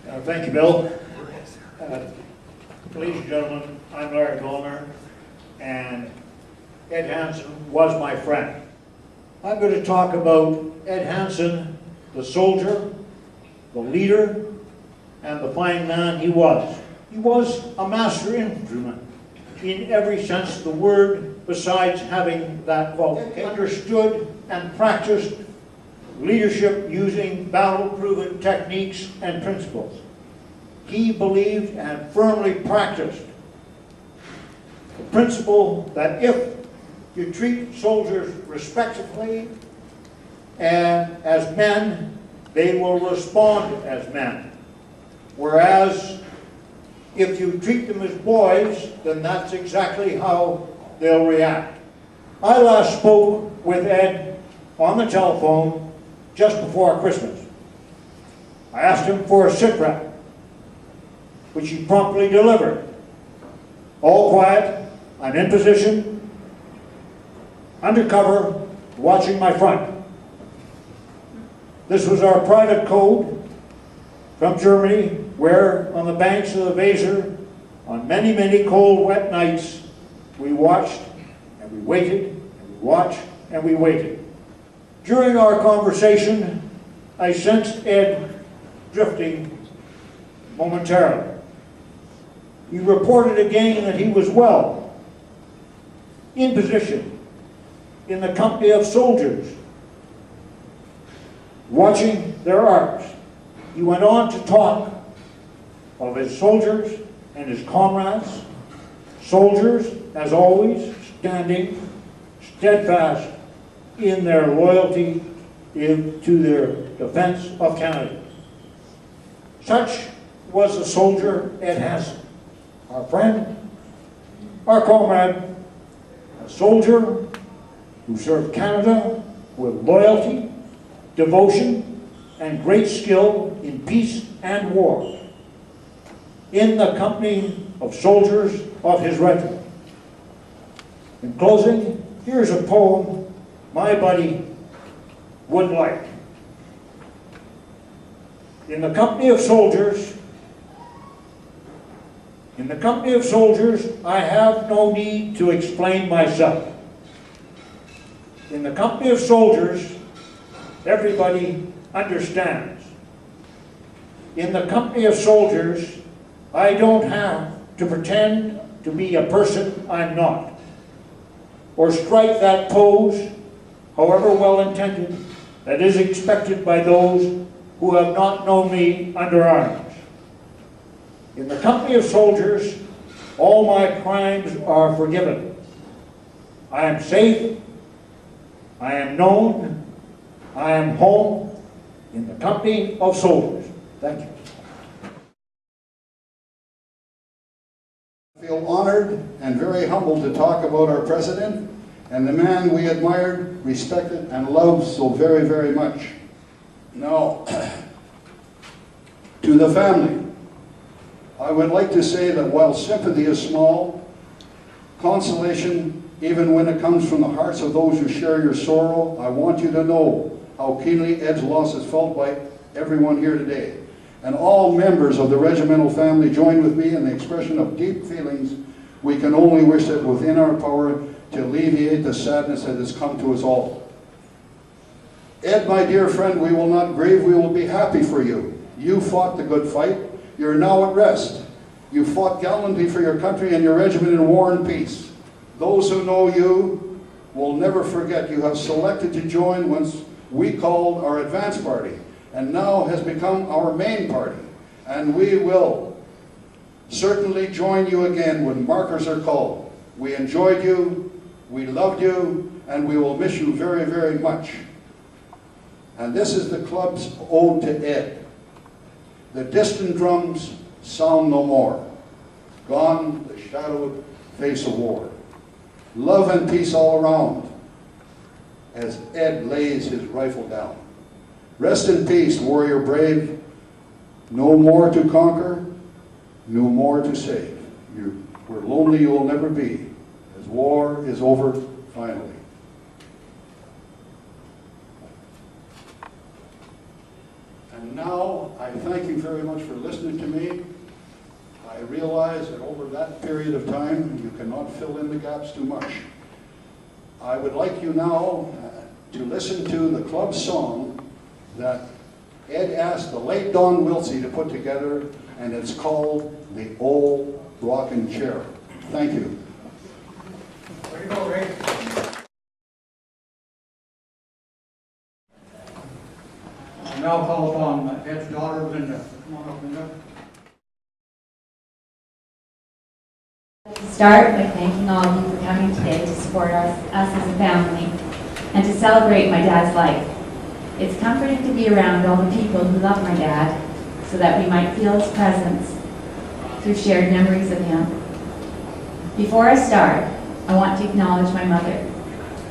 Thank you, Bill. Ladies and gentlemen, I'm Larry Gollner, and Ed Hansen was my friend. I'm going to talk about Ed Hansen, the soldier, the leader, and the fine man he was. He was a master infantryman in every sense of the word, besides having that qualification. Understood and practiced leadership using battle-proven techniques and principles. He believed and firmly practiced the principle that if you treat soldiers respectfully and as men, they will respond as men. Whereas if you treat them as boys, then that's exactly how they'll react. I last spoke with Ed on the telephone just before Christmas. I asked him for a sit rep, which he promptly delivered. All quiet, I'm in position, undercover, watching my front. This was our private code from Germany, where on the banks of the Weser, on many, many cold, wet nights, we watched and we waited and we watched and we waited. During our conversation, I sensed Ed drifting momentarily. He reported again that he was well, in position, in the company of soldiers, watching their arms. He went on to talk of his soldiers and his comrades, soldiers, as always, standing steadfast in their loyalty to their defense of Canada. Such was the soldier Ed Hansen, our friend, our comrade, a soldier who served Canada with loyalty, devotion, and great skill in peace and war, in the company of soldiers of his regiment. In closing, here's a poem my buddy would like. In the company of soldiers, I have no need to explain myself. In the company of soldiers, everybody understands. In the company of soldiers, I don't have to pretend to be a person I'm not, or strike that pose, however well-intended, that is expected by those who have not known me under arms. In the company of soldiers, all my crimes are forgiven. I am safe, I am known, I am home in the company of soldiers. Thank you. I feel honored and very humbled to talk about our president and the man we admired, respected, and loved so very, very much. Now, to the family, I would like to say that while sympathy is small, consolation, even when it comes from the hearts of those who share your sorrow, I want you to know how keenly Ed's loss is felt by everyone here today. And all members of the regimental family join with me in the expression of deep feelings. We can only wish that within our power to alleviate the sadness that has come to us all. Ed, my dear friend, we will not grieve, we will be happy for you. You fought the good fight. You're now at rest. You fought gallantly for your country and your regiment in war and peace. Those who know you will never forget you have selected to join once we called our advance party, and now has become our main party. And we will certainly join you again when markers are called. We enjoyed you, we loved you, and we will miss you very, very much. And this is the club's ode to Ed. The distant drums sound no more. Gone the shadowed face of war. Love and peace all around as Ed lays his rifle down. Rest in peace, warrior brave. No more to conquer, no more to save. You were lonely you will never be, as war is over finally. And now I thank you very much for listening to me. I realize that over that period of time, you cannot fill in the gaps too much. I would like you now to listen to the club song that Ed asked the late Don Wiltsey to put together, and it's called The Old Rockin' Chair. Thank you. Way to go, Ray. I now call upon Ed's daughter, Linda. Come on up, Linda. To start by thanking all of you for coming today to support us as a family and to celebrate my dad's life. It's comforting to be around all the people who love my dad so that we might feel his presence through shared memories of him. Before I start, I want to acknowledge my mother.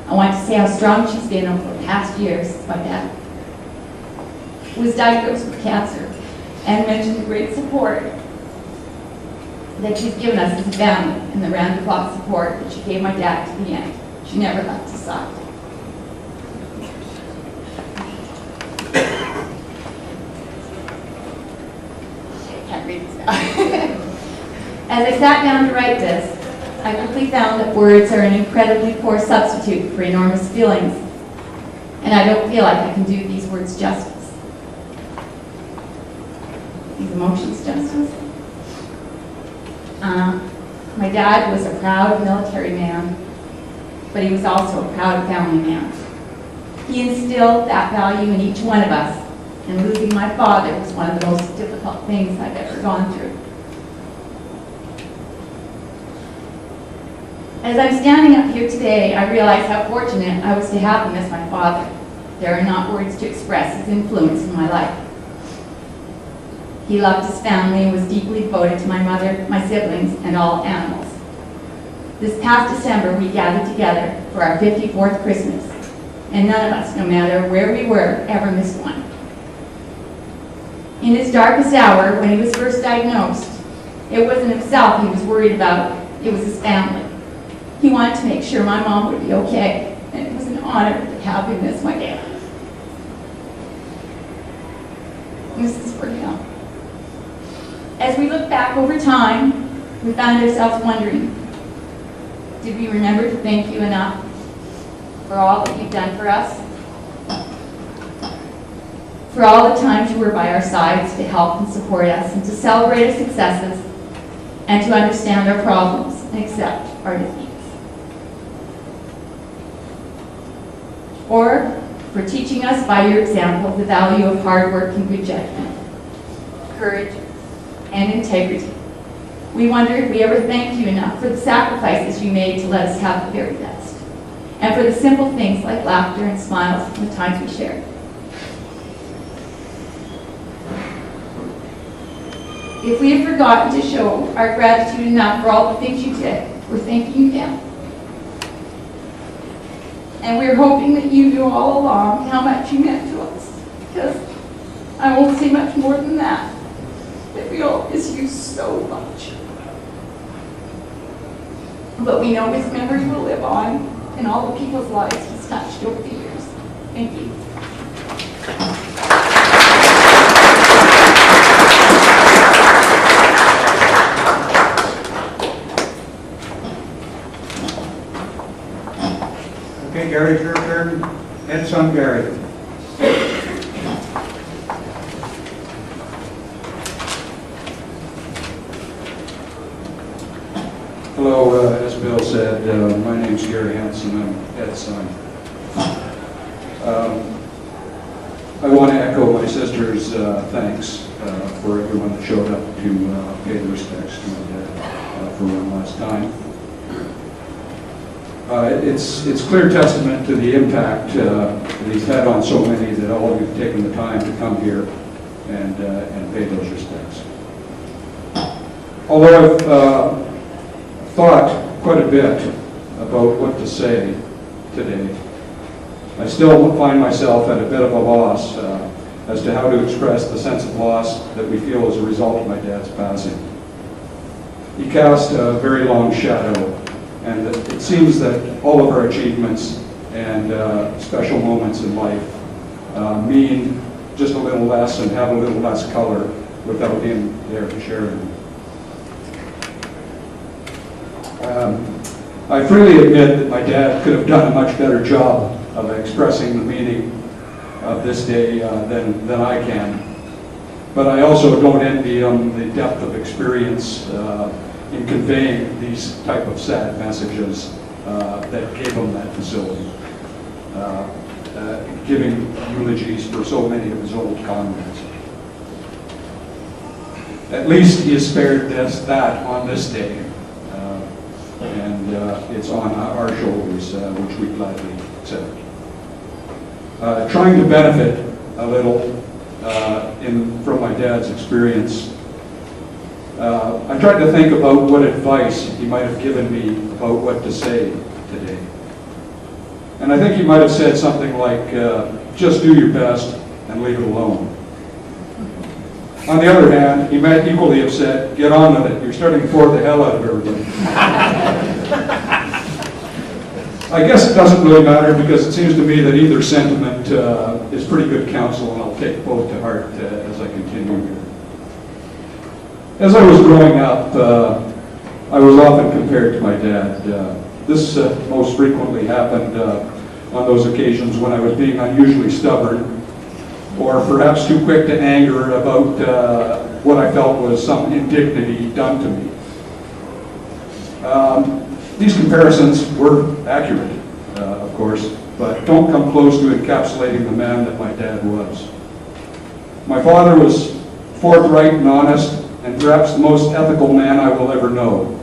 I want to say how strong she's been over the past years. My dad was diagnosed with cancer and mentioned the great support that she's given us as a family and the round-the-clock support that she gave my dad to the end. She never left his side. I can't read this now. As I sat down to write this, I quickly found that words are an incredibly poor substitute for enormous feelings, and I don't feel like I can do these words justice. These emotions justice. My dad was a proud military man, but he was also a proud family man. He instilled that value in each one of us, and losing my father was one of the most difficult things I've ever gone through. As I'm standing up here today, I realize how fortunate I was to have him as my father. There are not words to express his influence in my life. He loved his family and was deeply devoted to my mother, my siblings, and all animals. This past December, we gathered together for our 54th Christmas, and none of us, no matter where we were, ever missed one. In his darkest hour, when he was first diagnosed, it wasn't himself he was worried about, it was his family. He wanted to make sure my mom would be okay, and it was an honor to have him as my dad. This is for him. As we look back over time, we found ourselves wondering, did we remember to thank you enough for all that you've done for us? For all the times you were by our sides to help and support us and to celebrate our successes and to understand our problems and accept our defeats. Or for teaching us by your example the value of hard work and good judgment, courage, and integrity. We wonder if we ever thanked you enough for the sacrifices you made to let us have the very best, and for the simple things like laughter and smiles and the times we shared. If we have forgotten to show our gratitude enough for all the things you did, we're thanking you now. And we're hoping that you knew all along how much you meant to us, because I won't say much more than that. That we all miss you so much. But we know his memory will live on in all the people's lives he's touched over the years. Thank you. Okay, Gary, it's your turn. Ed's son, Gary. Hello, as Bill said, my name's Gary Hansen. I'm Ed's son. I want to echo my sister's thanks for everyone that showed up to pay the respects to my dad for one last time. It's clear testament to the impact that he's had on so many that all of you have taken the time to come here and pay those respects. Although I've thought quite a bit about what to say today, I still find myself at a bit of a loss as to how to express the sense of loss that we feel as a result of my dad's passing. He cast a very long shadow, and it seems that all of our achievements and special moments in life mean just a little less and have a little less color without him there to share it. I freely admit that my dad could have done a much better job of expressing the meaning of this day than I can. But I also don't envy him the depth of experience in conveying these type of sad messages that gave him that facility, giving eulogies for so many of his old comrades. At least he is spared that on this day, and it's on our shoulders, which we gladly accept. Trying to benefit a little from my dad's experience, I tried to think about what advice he might have given me about what to say today. And I think he might have said something like, just do your best and leave it alone. On the other hand, he might equally have said, get on with it, you're starting to bore the hell out of everybody. I guess it doesn't really matter, because it seems to me that either sentiment is pretty good counsel, and I'll take both to heart as I continue here. As I was growing up, I was often compared to my dad. This most frequently happened on those occasions when I was being unusually stubborn, or perhaps too quick to anger about what I felt was some indignity done to me. These comparisons were accurate, of course, but don't come close to encapsulating the man that my dad was. My father was forthright and honest, and perhaps the most ethical man I will ever know.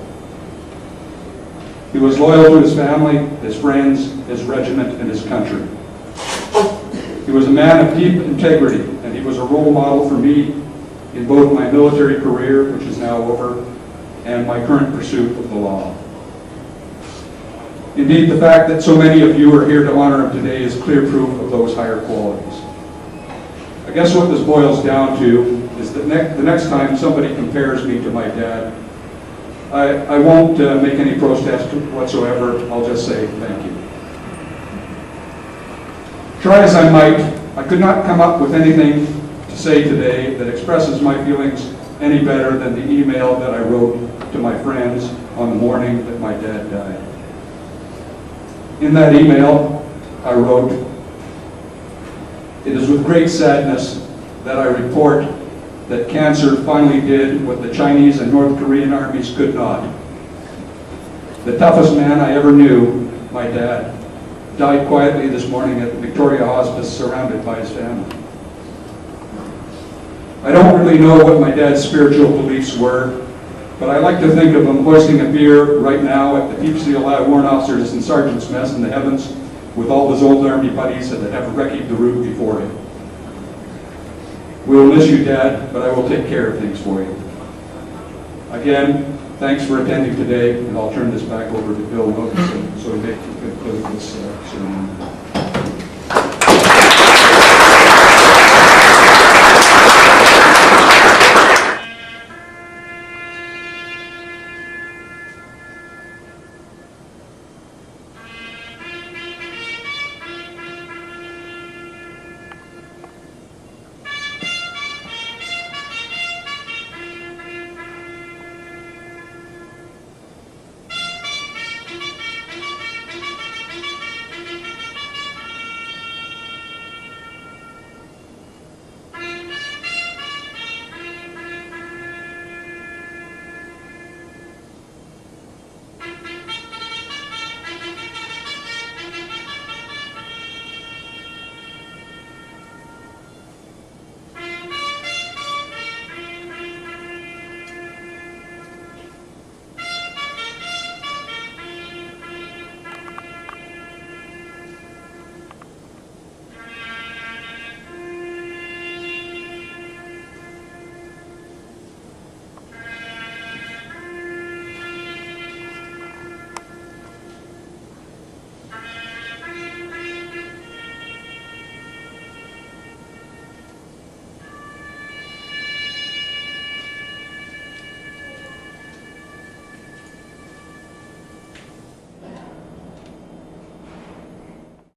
He was loyal to his family, his friends, his regiment, and his country. He was a man of deep integrity, and he was a role model for me in both my military career, which is now over, and my current pursuit of the law. Indeed, the fact that so many of you are here to honor him today is clear proof of those higher qualities. I guess what this boils down to is that the next time somebody compares me to my dad, I won't make any protest whatsoever. I'll just say thank you. Try as I might, I could not come up with anything to say today that expresses my feelings any better than the email that I wrote to my friends on the morning that my dad died. In that email, I wrote, "It is with great sadness that I report that cancer finally did what the Chinese and North Korean armies could not. The toughest man I ever knew, my dad, died quietly this morning at the Victoria Hospice, surrounded by his family. I don't really know what my dad's spiritual beliefs were, but I like to think of him hoisting a beer right now at the Peepsy Allowed Warrant Officers and Sergeants Mess in the heavens with all his old Army buddies that have wrecked the route before him. We will miss you, Dad, but I will take care of things for you." Again, thanks for attending today, and I'll turn this back over to Bill Wilkinson so he can conclude this ceremony.